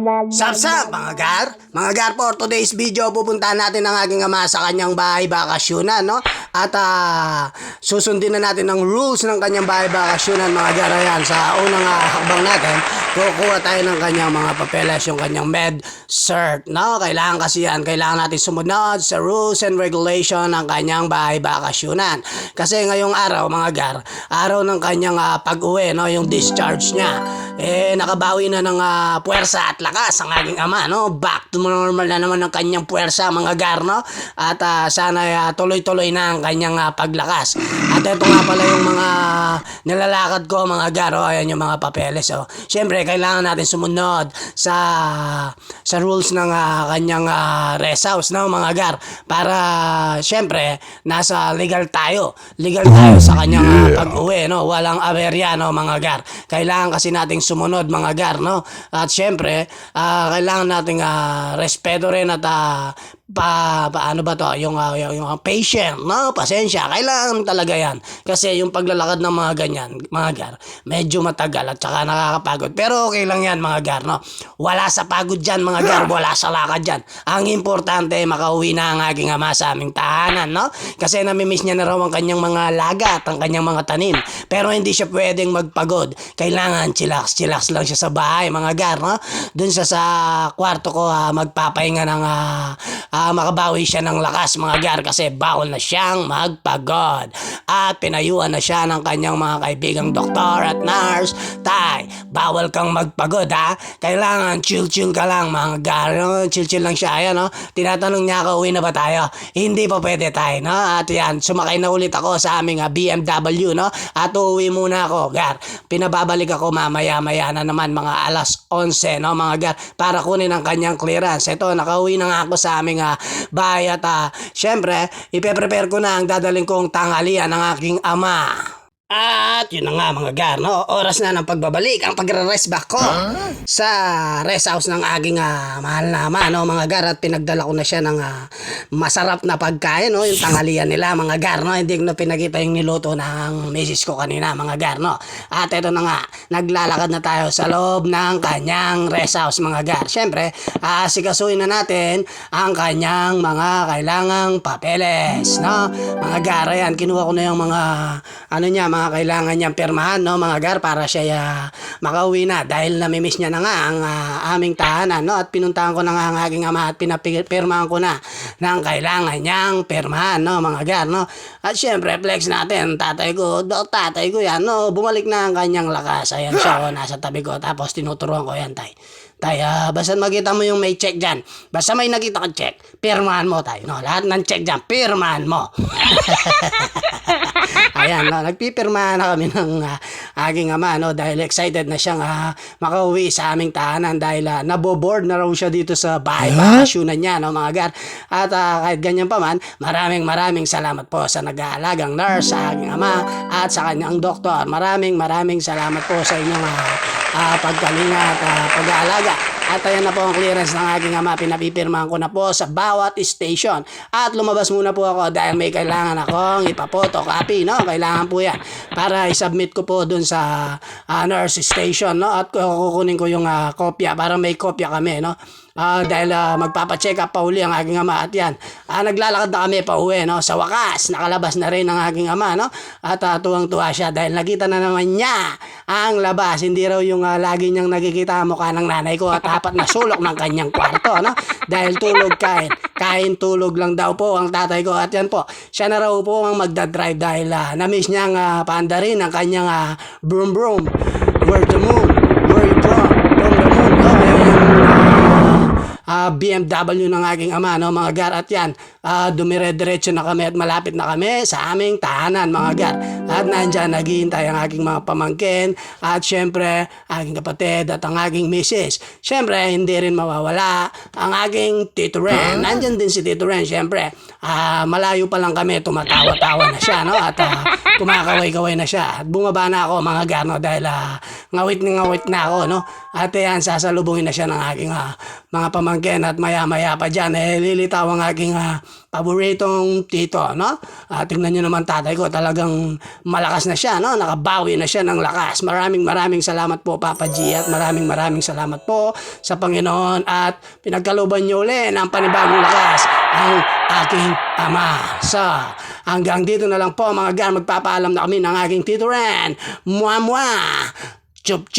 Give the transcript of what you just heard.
Sapsap mga gar! Mga gar, for today's video, pupuntahan natin ang aking ama sa kanyang bahay bakasyonan, no? At susundin na natin ang rules ng kanyang bahay bakasyonan, mga gar. Ayan, sa unang hakbang natin, kukuha tayo ng kanyang mga papeles, yung kanyang med cert, no? Kailangan kasi yan, kailangan natin sumunod sa rules and regulation ng kanyang bahay bakasyonan. Kasi ngayong araw, mga gar, araw ng kanyang pag-uwi, no? Yung discharge niya, nakabawi na ng puwersa at lakas ang aking ama, no? Back to normal na naman ang kanyang puwersa, mga gar, no? At sana tuloy-tuloy na ang kanyang paglakas. At ito nga pala yung mga nilalakad ko, mga gar, oh. Ayan yung mga papeles, oh. Siyempre, kailangan natin sumunod sa rules ng kanyang rest house, no, mga gar, para siyempre nasa legal tayo sa kanyang pag-uwi, no? Walang aberya, no, mga gar. Kailangan kasi nating sumunod, mga gar, no? At siyempre, kailangan nating respeto rin at paano ba to, yung patient, no? Pasensya, kailangan talaga yan. Kasi yung paglalakad ng mga ganyan, mga gar, medyo matagal at saka nakakapagod. Pero okay lang yan, mga gar, no? Wala sa pagod dyan, mga gar, wala sa lakad dyan. Ang importante, makauwi na ang aking ama sa aming tahanan, no? Kasi namimiss niya na raw ang kanyang mga lagat, ang kanyang mga tanim. Pero hindi siya pwedeng magpagod. Kailangan chillax lang siya sa bahay, mga gar, no? Dun siya sa kwarto ko, magpapahinga ng makabawi siya ng lakas, mga gar, kasi bawal na siyang magpagod. At pinayuan na siya ng kanyang mga kaibigang doktor at nurse. Tay, bawal kang magpagod, ha? Kailangan chill ka lang, mga gar, no? Chill lang siya. Ayan, no? Tinatanong niya ako, uwi na ba tayo? Hindi pa pwede tayo, no? At yan, sumakay na ulit ako sa aming BMW, no? At uuwi muna ako, gar. Pinababalik ako mamaya-maya na naman, mga alas 11, no, mga gar, para kunin ang kanyang clearance. Ito, nakauwi na nga ako sa aming bahay at syempre, ipe-prepare ko na ang dadaling kong tanghalian ng aking ama. At yun na nga, mga gar, no? Oras na ng pagbabalik, ang pagre-rest back ko sa rest house ng aking mahal na ama, no, mga gar. At pinagdala ko na siya ng masarap na pagkain, no? Yung tanghalian nila, mga gar, no? Hindi ko na pinakita yung niluto ng misis ko kanina, mga gar, no? At ito na nga, naglalakad na tayo sa loob ng kanyang rest house, mga gar. Siyempre, sikasuin na natin ang kanyang mga kailangang papeles, no? Mga gar, ayan, kinuha ko na yung mga mga kailangan niyang pirmahan, no, mga gar, para siya makauwi na dahil namimiss niya na nga ang aming tahanan, no? At pinuntahan ko na nga ang aking ama at pinapirmahan ko na ng kailangan niyang pirmahan, no, mga gar, no? At syempre, flex natin, tatay ko yan, no? Bumalik na ang kanyang lakas. Ayan siya, nasa tabi ko, tapos tinuturuan ko, yan, tay, basta makita mo yung may check dyan, basta may nakita kang check, pirmahan mo, tay, no? Lahat ng check dyan, pirmahan mo. Ayan, no, nagpipirmahan na kami ng aking ama, no, dahil excited na siyang makauwi sa aming tahanan dahil naboboard na raw siya dito sa bahay bakasyonan niya, no, mga gar. At kahit ganyan pa man, maraming salamat po sa nag-aalagang nurse, sa aking ama at sa kanyang doktor. Maraming salamat po sa inyong pagkalinga at pag-aalaga. At ayan na po ang clearance ng aking ama. Pinapipirmahan ko na po sa bawat station. At lumabas muna po ako dahil may kailangan akong ipapotocopy, no? Kailangan po yan para i-submit ko po dun sa nurse station, no? At kukunin ko yung kopya para may kopya kami, no? Dahil magpapacheck up pa uli ang aking ama. At yan, naglalakad na kami pa uwi, no? Sa wakas, nakalabas na rin ang aking ama, no? At tuwang-tuwa siya dahil nakita na naman niya ang labas. Hindi raw yung lagi niyang nakikita mukha ng nanay ko at apat na sulok ng kanyang kwarto, no? Dahil tulog, kain tulog lang daw po ang tatay ko. At yan po, siya na raw po ang magdadrive dahil na-miss niyang paandarin ang kanyang broom. Where the moon, where you from the moon, no? BMW ng aking ama, no, mga gar. At yan, dumire-diretso na kami at malapit na kami sa aming tahanan, mga gar. At nandyan naghihintay ang aking mga pamangkin at syempre aking kapatid at ang aking misis. Syempre hindi rin mawawala ang aking Tito Ren. Nandyan din si Tito Ren, syempre. Malayo pa lang kami, tumatawa-tawa na siya, no? At kumakaway-kaway na siya. At bumaba na ako, mga gar, no, dahil ngawit na ako, no? At yan, sasalubungin na siya ng aking mga pamangkin at maya-maya pa dyan, lilitaw ang aking paboritong tito, no? Tingnan nyo naman tatay ko, talagang malakas na siya, no? Nakabawi na siya ng lakas. Maraming salamat po, Papa G, at maraming salamat po sa Panginoon at pinagkaluban nyo uli ng panibagong lakas ang aking ama. So, hanggang dito na lang po mga gar, magpapaalam na kami ng aking Tito Ren. Mwah! Chup!